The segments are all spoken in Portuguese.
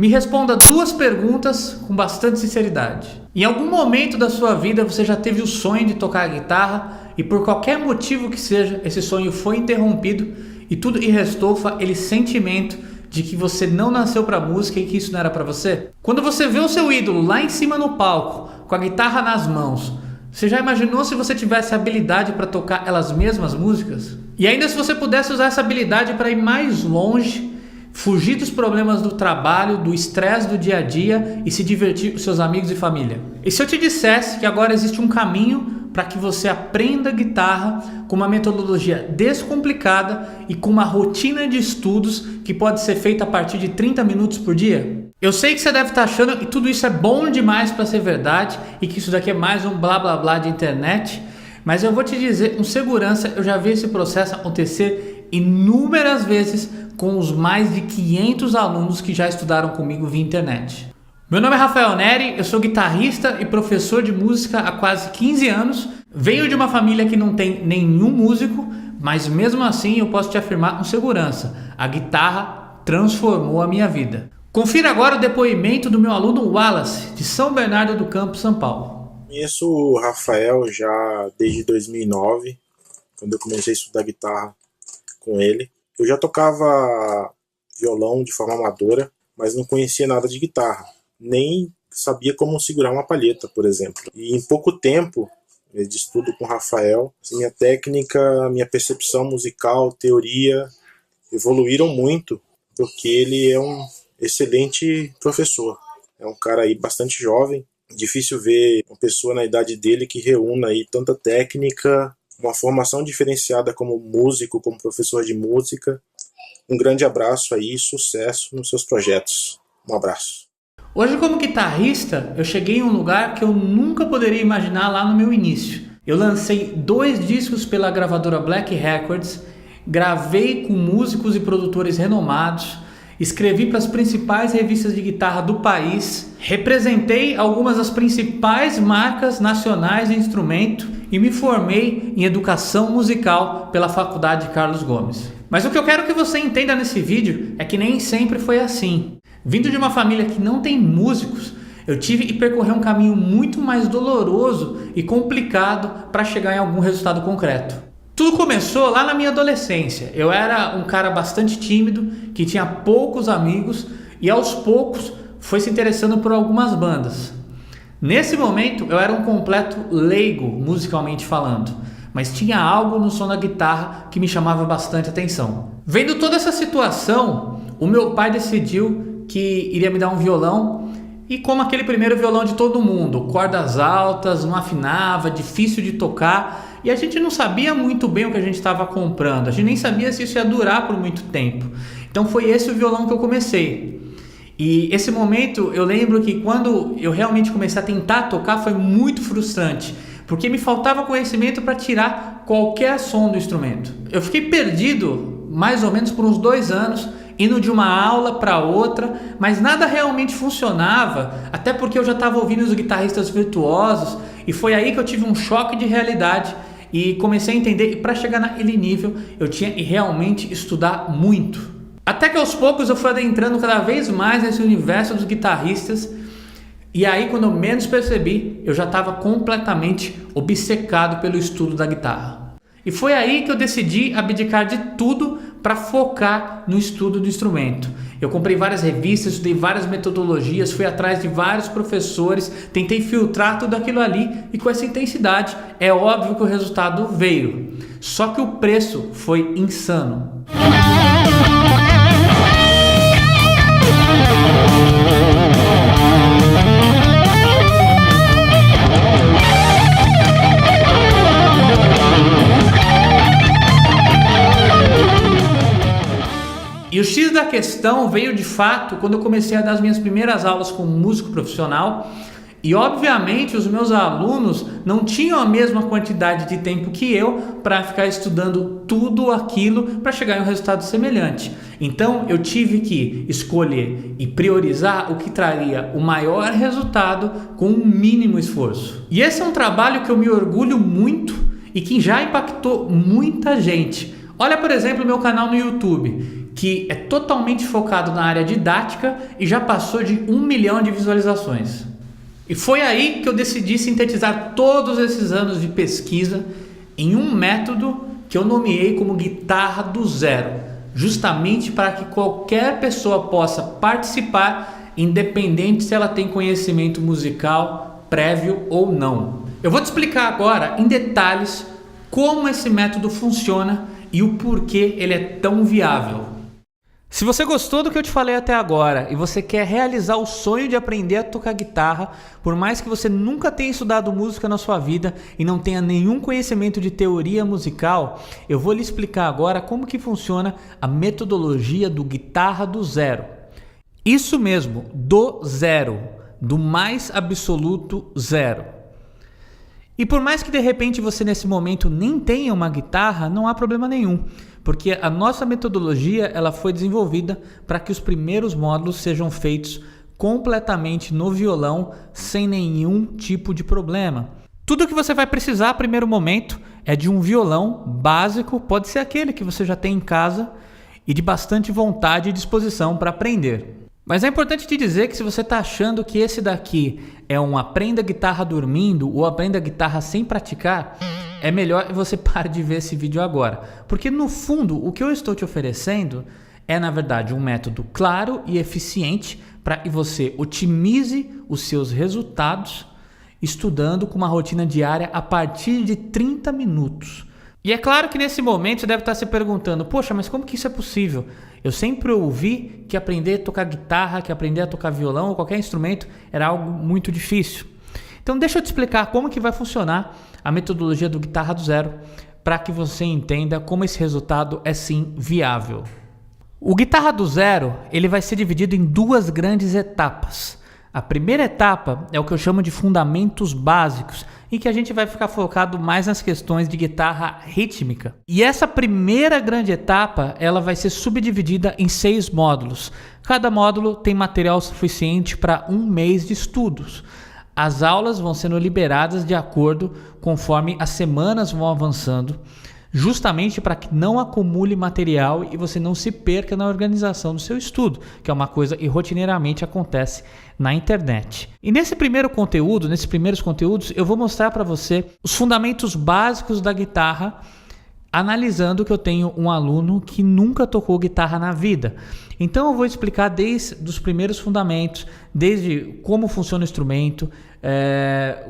Me responda duas perguntas com bastante sinceridade. Em algum momento da sua vida você já teve o sonho de tocar a guitarra e por qualquer motivo que seja, esse sonho foi interrompido e tudo lhe restou aquele sentimento de que você não nasceu para música e que isso não era para você? Quando você vê o seu ídolo lá em cima no palco, com a guitarra nas mãos, você já imaginou se você tivesse habilidade para tocar elas mesmas músicas? E ainda se você pudesse usar essa habilidade para ir mais longe, fugir dos problemas do trabalho, do estresse do dia a dia e se divertir com seus amigos e família? E se eu te dissesse que agora existe um caminho para que você aprenda guitarra com uma metodologia descomplicada e com uma rotina de estudos que pode ser feita a partir de 30 minutos por dia? Eu sei que você deve estar achando que tudo isso é bom demais para ser verdade e que isso daqui é mais um blá blá blá de internet, mas eu vou te dizer, com segurança, eu já vi esse processo acontecer inúmeras vezes com os mais de 500 alunos que já estudaram comigo via internet. Meu nome é Rafael Neri, eu sou guitarrista e professor de música há quase 15 anos. Venho de uma família que não tem nenhum músico, mas mesmo assim eu posso te afirmar com segurança, a guitarra transformou a minha vida. Confira agora o depoimento do meu aluno Wallace, de São Bernardo do Campo, São Paulo. Conheço o Rafael já desde 2009, quando eu comecei a estudar guitarra com ele. Eu já tocava violão de forma amadora, mas não conhecia nada de guitarra. Nem sabia como segurar uma palheta, por exemplo. E em pouco tempo de estudo com o Rafael, minha técnica, minha percepção musical, teoria, evoluíram muito, porque ele é um excelente professor. É um cara aí bastante jovem, difícil ver uma pessoa na idade dele que reúna aí tanta técnica, uma formação diferenciada como músico, como professor de música. Um grande abraço aí, sucesso nos seus projetos. Um abraço. Hoje, como guitarrista, eu cheguei em um lugar que eu nunca poderia imaginar lá no meu início. Eu lancei 2 discos pela gravadora Black Records, gravei com músicos e produtores renomados, escrevi para as principais revistas de guitarra do país, representei algumas das principais marcas nacionais de instrumento e me formei em educação musical pela Faculdade Carlos Gomes. Mas o que eu quero que você entenda nesse vídeo é que nem sempre foi assim. Vindo de uma família que não tem músicos, eu tive que percorrer um caminho muito mais doloroso e complicado para chegar em algum resultado concreto. Tudo começou lá na minha adolescência. Eu era um cara bastante tímido, que tinha poucos amigos e aos poucos foi se interessando por algumas bandas. Nesse momento eu era um completo leigo musicalmente falando, mas tinha algo no som da guitarra que me chamava bastante atenção. Vendo toda essa situação, o meu pai decidiu que iria me dar um violão e como aquele primeiro violão de todo mundo, cordas altas, não afinava, difícil de tocar e a gente não sabia muito bem o que a gente estava comprando, a gente nem sabia se isso ia durar por muito tempo. Então foi esse o violão que eu comecei. E esse momento eu lembro que quando eu realmente comecei a tentar tocar foi muito frustrante, porque me faltava conhecimento para tirar qualquer som do instrumento. Eu fiquei perdido mais ou menos por uns 2 anos, indo de uma aula para outra, mas nada realmente funcionava, até porque eu já estava ouvindo os guitarristas virtuosos e foi aí que eu tive um choque de realidade e comecei a entender que para chegar naquele nível eu tinha que realmente estudar muito. Até que aos poucos eu fui adentrando cada vez mais nesse universo dos guitarristas e aí quando eu menos percebi, eu já estava completamente obcecado pelo estudo da guitarra. E foi aí que eu decidi abdicar de tudo para focar no estudo do instrumento. Eu comprei várias revistas, estudei várias metodologias, fui atrás de vários professores, tentei filtrar tudo aquilo ali e com essa intensidade é óbvio que o resultado veio. Só que o preço foi insano. E o X da questão veio de fato quando eu comecei a dar as minhas primeiras aulas como músico profissional e obviamente os meus alunos não tinham a mesma quantidade de tempo que eu para ficar estudando tudo aquilo para chegar em um resultado semelhante. Então eu tive que escolher e priorizar o que traria o maior resultado com o mínimo esforço. E esse é um trabalho que eu me orgulho muito e que já impactou muita gente. Olha, por exemplo, o meu canal no YouTube, que é totalmente focado na área didática e já passou de 1 milhão de visualizações. E foi aí que eu decidi sintetizar todos esses anos de pesquisa em um método que eu nomeei como Guitarra do Zero, justamente para que qualquer pessoa possa participar, independente se ela tem conhecimento musical prévio ou não. Eu vou te explicar agora em detalhes como esse método funciona e o porquê ele é tão viável. Se você gostou do que eu te falei até agora e você quer realizar o sonho de aprender a tocar guitarra, por mais que você nunca tenha estudado música na sua vida e não tenha nenhum conhecimento de teoria musical, eu vou lhe explicar agora como que funciona a metodologia do Guitarra do Zero. Isso mesmo, do zero, do mais absoluto zero. E por mais que de repente você nesse momento nem tenha uma guitarra, não há problema nenhum, porque a nossa metodologia ela foi desenvolvida para que os primeiros módulos sejam feitos completamente no violão, sem nenhum tipo de problema. Tudo que você vai precisar no primeiro momento é de um violão básico, pode ser aquele que você já tem em casa, e de bastante vontade e disposição para aprender. Mas é importante te dizer que se você está achando que esse daqui é um aprenda guitarra dormindo ou aprenda guitarra sem praticar, é melhor você parar de ver esse vídeo agora. Porque no fundo, o que eu estou te oferecendo é na verdade um método claro e eficiente para que você otimize os seus resultados estudando com uma rotina diária a partir de 30 minutos. E é claro que nesse momento você deve estar se perguntando, poxa, mas como que isso é possível? Eu sempre ouvi que aprender a tocar guitarra, que aprender a tocar violão ou qualquer instrumento era algo muito difícil. Então deixa eu te explicar como que vai funcionar a metodologia do Guitarra do Zero para que você entenda como esse resultado é sim viável. O Guitarra do Zero ele vai ser dividido em duas grandes etapas. A primeira etapa é o que eu chamo de fundamentos básicos, em que a gente vai ficar focado mais nas questões de guitarra rítmica. E essa primeira grande etapa, ela vai ser subdividida em 6 módulos. Cada módulo tem material suficiente para 1 mês de estudos. As aulas vão sendo liberadas de acordo conforme as semanas vão avançando, justamente para que não acumule material e você não se perca na organização do seu estudo, que é uma coisa que rotineiramente acontece na internet. E nesses primeiros conteúdos, eu vou mostrar para você os fundamentos básicos da guitarra, analisando que eu tenho um aluno que nunca tocou guitarra na vida. Então eu vou explicar desde os primeiros fundamentos, desde como funciona o instrumento,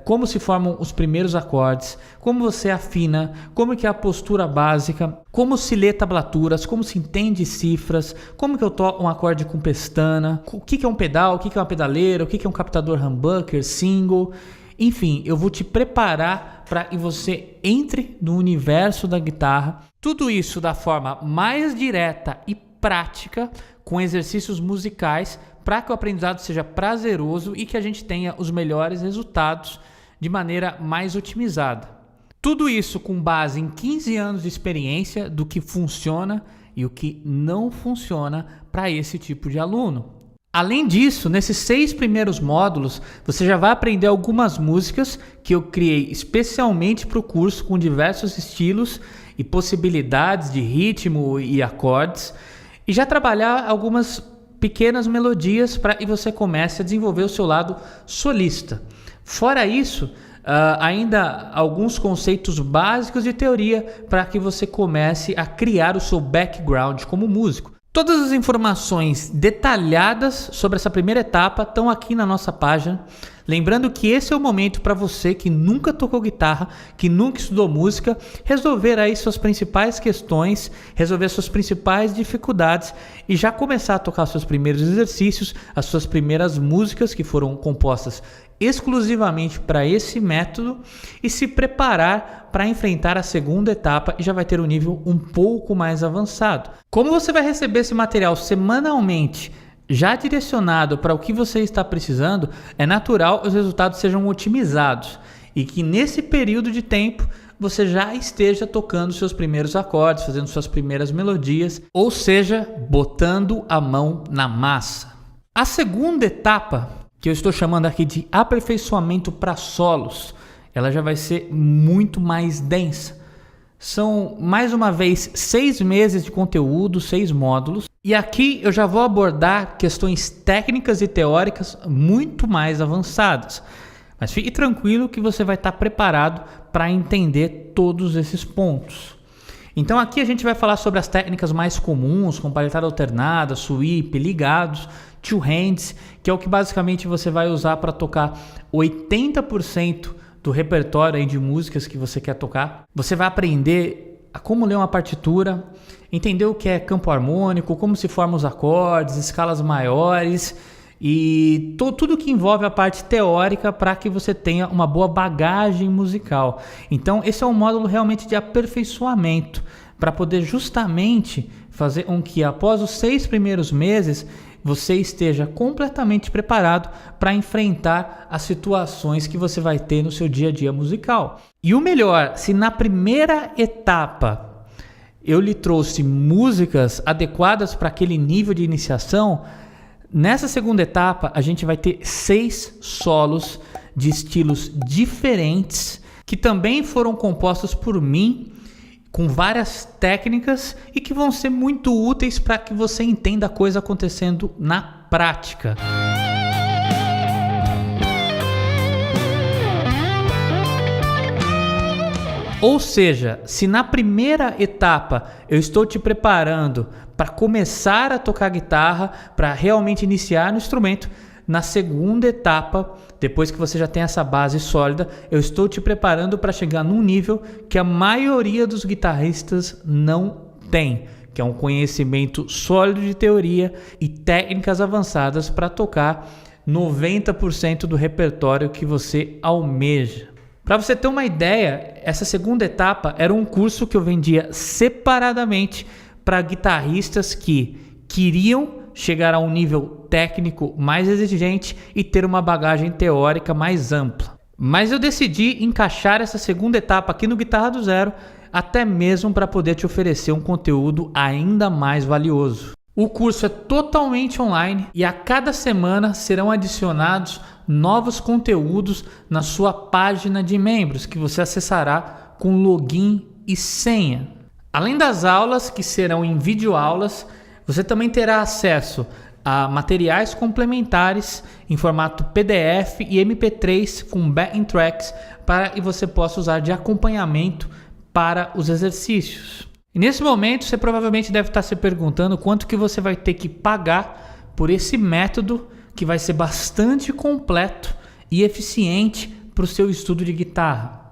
como se formam os primeiros acordes, como você afina, como que é a postura básica, como se lê tablaturas, como se entende cifras, como que eu toco um acorde com pestana, o que é um pedal, o que é uma pedaleira, o que é um captador humbucker, single. Enfim, eu vou te preparar para que você entre no universo da guitarra. Tudo isso da forma mais direta e prática, com exercícios musicais, para que o aprendizado seja prazeroso e que a gente tenha os melhores resultados de maneira mais otimizada. Tudo isso com base em 15 anos de experiência do que funciona e o que não funciona para esse tipo de aluno. Além disso, nesses 6 primeiros módulos, você já vai aprender algumas músicas que eu criei especialmente para o curso, com diversos estilos e possibilidades de ritmo e acordes, e já trabalhar algumas pequenas melodias para que você comece a desenvolver o seu lado solista. Fora isso, ainda alguns conceitos básicos de teoria para que você comece a criar o seu background como músico. Todas as informações detalhadas sobre essa primeira etapa estão aqui na nossa página. Lembrando que esse é o momento para você que nunca tocou guitarra, que nunca estudou música, resolver aí suas principais questões, resolver suas principais dificuldades e já começar a tocar seus primeiros exercícios, as suas primeiras músicas que foram compostas exclusivamente para esse método e se preparar para enfrentar a segunda etapa e já vai ter um nível um pouco mais avançado. Como você vai receber esse material semanalmente, já direcionado para o que você está precisando, é natural que os resultados sejam otimizados e que nesse período de tempo você já esteja tocando seus primeiros acordes, fazendo suas primeiras melodias, ou seja, botando a mão na massa. A segunda etapa, que eu estou chamando aqui de aperfeiçoamento para solos, ela já vai ser muito mais densa. São, mais uma vez, 6 meses de conteúdo, 6 módulos, E aqui eu já vou abordar questões técnicas e teóricas muito mais avançadas. Mas fique tranquilo que você vai estar preparado para entender todos esses pontos. Então aqui a gente vai falar sobre as técnicas mais comuns, como paletada alternada, sweep, ligados, two hands, que é o que basicamente você vai usar para tocar 80% do repertório aí de músicas que você quer tocar. Você vai aprender a como ler uma partitura, entender o que é campo harmônico, como se formam os acordes, escalas maiores e tudo que envolve a parte teórica para que você tenha uma boa bagagem musical. Então esse é um módulo realmente de aperfeiçoamento para poder justamente fazer com que após os 6 primeiros meses você esteja completamente preparado para enfrentar as situações que você vai ter no seu dia a dia musical. E o melhor, se na primeira etapa eu lhe trouxe músicas adequadas para aquele nível de iniciação, nessa segunda etapa a gente vai ter 6 solos de estilos diferentes que também foram compostos por mim, com várias técnicas e que vão ser muito úteis para que você entenda a coisa acontecendo na prática. Ou seja, se na primeira etapa eu estou te preparando para começar a tocar guitarra, para realmente iniciar no instrumento, na segunda etapa, depois que você já tem essa base sólida, eu estou te preparando para chegar num nível que a maioria dos guitarristas não tem, que é um conhecimento sólido de teoria e técnicas avançadas para tocar 90% do repertório que você almeja. Para você ter uma ideia, essa segunda etapa era um curso que eu vendia separadamente para guitarristas que queriam chegar a um nível técnico mais exigente e ter uma bagagem teórica mais ampla. Mas eu decidi encaixar essa segunda etapa aqui no Guitarra do Zero, até mesmo para poder te oferecer um conteúdo ainda mais valioso. O curso é totalmente online e a cada semana serão adicionados novos conteúdos na sua página de membros, que você acessará com login e senha. Além das aulas, que serão em videoaulas, você também terá acesso a materiais complementares em formato PDF e MP3 com backing tracks para que você possa usar de acompanhamento para os exercícios. E nesse momento você provavelmente deve estar se perguntando quanto que você vai ter que pagar por esse método que vai ser bastante completo e eficiente para o seu estudo de guitarra.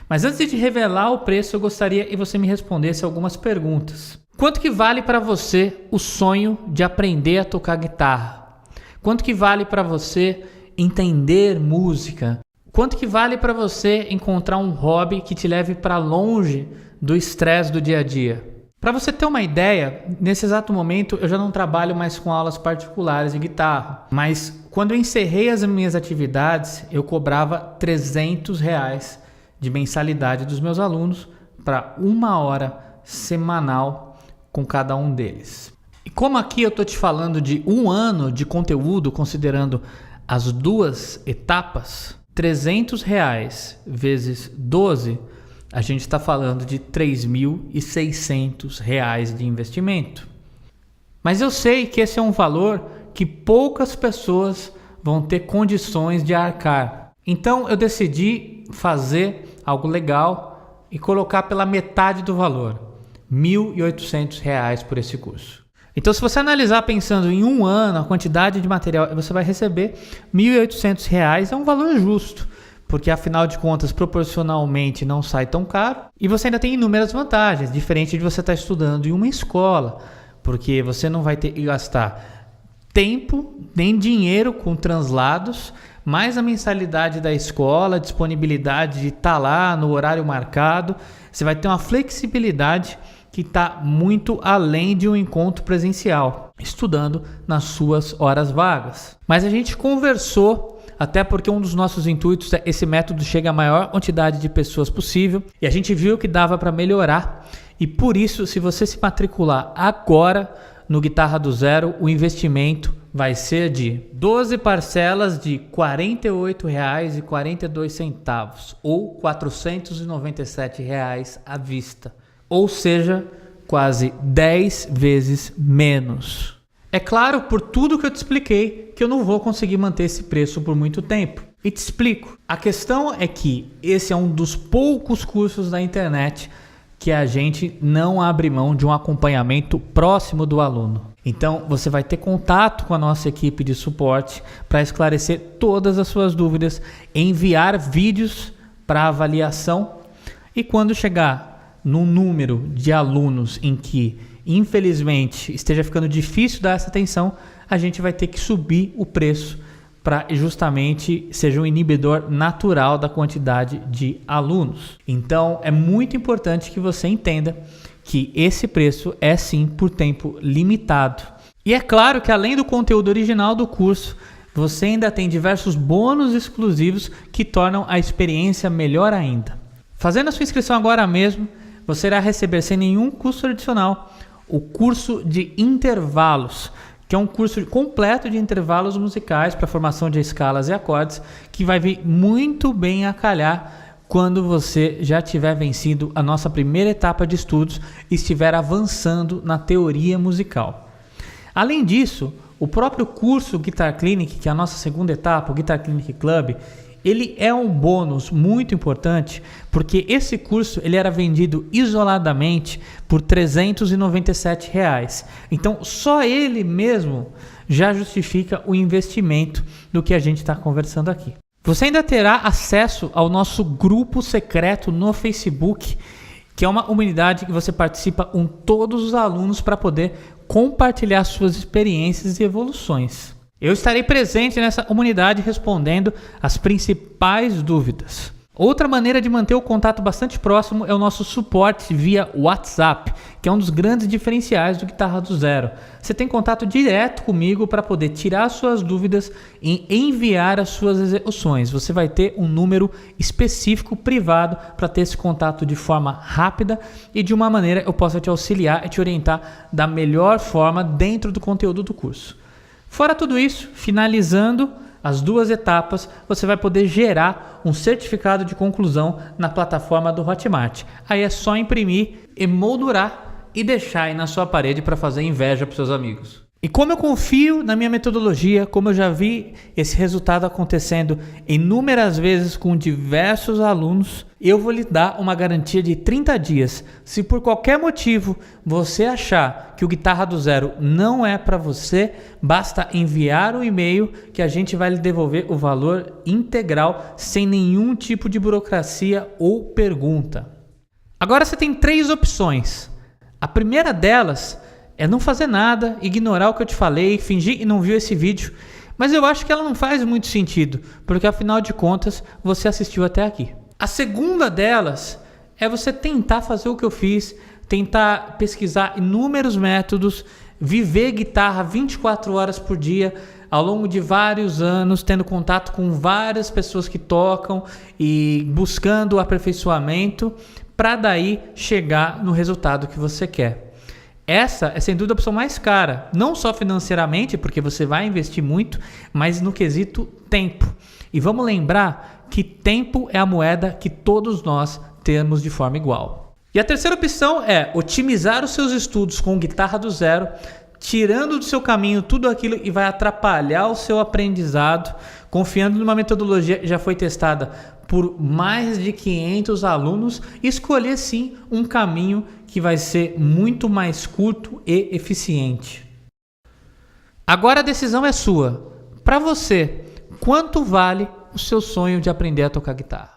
Mas antes de revelar o preço, eu gostaria que você me respondesse algumas perguntas. Quanto que vale para você o sonho de aprender a tocar guitarra? Quanto que vale para você entender música? Quanto que vale para você encontrar um hobby que te leve para longe do estresse do dia a dia? Para você ter uma ideia, nesse exato momento eu já não trabalho mais com aulas particulares de guitarra, mas quando eu encerrei as minhas atividades, eu cobrava R$300 de mensalidade dos meus alunos para 1 hora semanal com cada um deles. E como aqui eu estou te falando de 1 ano de conteúdo, considerando as 2 etapas, R$300 vezes 12, a gente está falando de R$3.600 de investimento. Mas eu sei que esse é um valor que poucas pessoas vão ter condições de arcar. Então eu decidi fazer algo legal e colocar pela metade do valor, R$1.800 por esse curso. Então se você analisar pensando em 1 ano, a quantidade de material que você vai receber, R$1.800 é um valor justo. Porque afinal de contas, proporcionalmente não sai tão caro e você ainda tem inúmeras vantagens, diferente de você estar estudando em uma escola, porque você não vai ter que gastar tempo nem dinheiro com translados, mais a mensalidade da escola, a disponibilidade de estar lá no horário marcado, você vai ter uma flexibilidade que está muito além de um encontro presencial, estudando nas suas horas vagas. Mas a gente conversou, até porque um dos nossos intuitos é esse método chegue à maior quantidade de pessoas possível e a gente viu que dava para melhorar e por isso, se você se matricular agora no Guitarra do Zero, o investimento vai ser de 12 parcelas de R$ 48,42 ou R$ 497 à vista. Ou seja, quase 10 vezes menos. É claro, por tudo que eu te expliquei, que eu não vou conseguir manter esse preço por muito tempo. E te explico. A questão é que esse é um dos poucos cursos da internet que a gente não abre mão de um acompanhamento próximo do aluno. Então, você vai ter contato com a nossa equipe de suporte para esclarecer todas as suas dúvidas, enviar vídeos para avaliação e quando chegar no número de alunos em que, infelizmente, esteja ficando difícil dar essa atenção, a gente vai ter que subir o preço para justamente seja um inibidor natural da quantidade de alunos. Então, é muito importante que você entenda que esse preço é sim por tempo limitado. E é claro que além do conteúdo original do curso, você ainda tem diversos bônus exclusivos que tornam a experiência melhor ainda. Fazendo a sua inscrição agora mesmo, você irá receber sem nenhum custo adicional o curso de intervalos, que é um curso completo de intervalos musicais para formação de escalas e acordes, que vai vir muito bem a calhar quando você já tiver vencido a nossa primeira etapa de estudos e estiver avançando na teoria musical. Além disso, o próprio curso Guitar Clinic, que é a nossa segunda etapa, o Guitar Clinic Club, ele é um bônus muito importante, porque esse curso ele era vendido isoladamente por R$ 397. Então, só ele mesmo já justifica o investimento do que a gente está conversando aqui. Você ainda terá acesso ao nosso grupo secreto no Facebook, que é uma comunidade que você participa com todos os alunos para poder compartilhar suas experiências e evoluções. Eu estarei presente nessa comunidade respondendo as principais dúvidas. Outra maneira de manter o contato bastante próximo é o nosso suporte via WhatsApp, que é um dos grandes diferenciais do Guitarra do Zero. Você tem contato direto comigo para poder tirar suas dúvidas e enviar as suas execuções. Você vai ter um número específico privado para ter esse contato de forma rápida e de uma maneira eu possa te auxiliar e te orientar da melhor forma dentro do conteúdo do curso. Fora tudo isso, finalizando as duas etapas, você vai poder gerar um certificado de conclusão na plataforma do Hotmart. Aí é só imprimir, emoldurar e deixar aí na sua parede para fazer inveja para os seus amigos. E como eu confio na minha metodologia, como eu já vi esse resultado acontecendo inúmeras vezes com diversos alunos, eu vou lhe dar uma garantia de 30 dias. Se por qualquer motivo você achar que o Guitarra do Zero não é para você, basta enviar um e-mail que a gente vai lhe devolver o valor integral sem nenhum tipo de burocracia ou pergunta. Agora você tem 3 opções. A primeira delas é não fazer nada, ignorar o que eu te falei, fingir que não viu esse vídeo. Mas eu acho que ela não faz muito sentido, porque afinal de contas você assistiu até aqui. A segunda delas é você tentar fazer o que eu fiz, tentar pesquisar inúmeros métodos, viver guitarra 24 horas por dia, ao longo de vários anos, tendo contato com várias pessoas que tocam e buscando o aperfeiçoamento, para daí chegar no resultado que você quer. Essa é sem dúvida a opção mais cara, não só financeiramente, porque você vai investir muito, mas no quesito tempo. E vamos lembrar que tempo é a moeda que todos nós temos de forma igual. E a terceira opção é otimizar os seus estudos com Guitarra do Zero, tirando do seu caminho tudo aquilo que vai atrapalhar o seu aprendizado, confiando numa metodologia que já foi testada por mais de 500 alunos, e escolher sim um caminho que vai ser muito mais curto e eficiente. Agora a decisão é sua. Para você, quanto vale o seu sonho de aprender a tocar guitarra?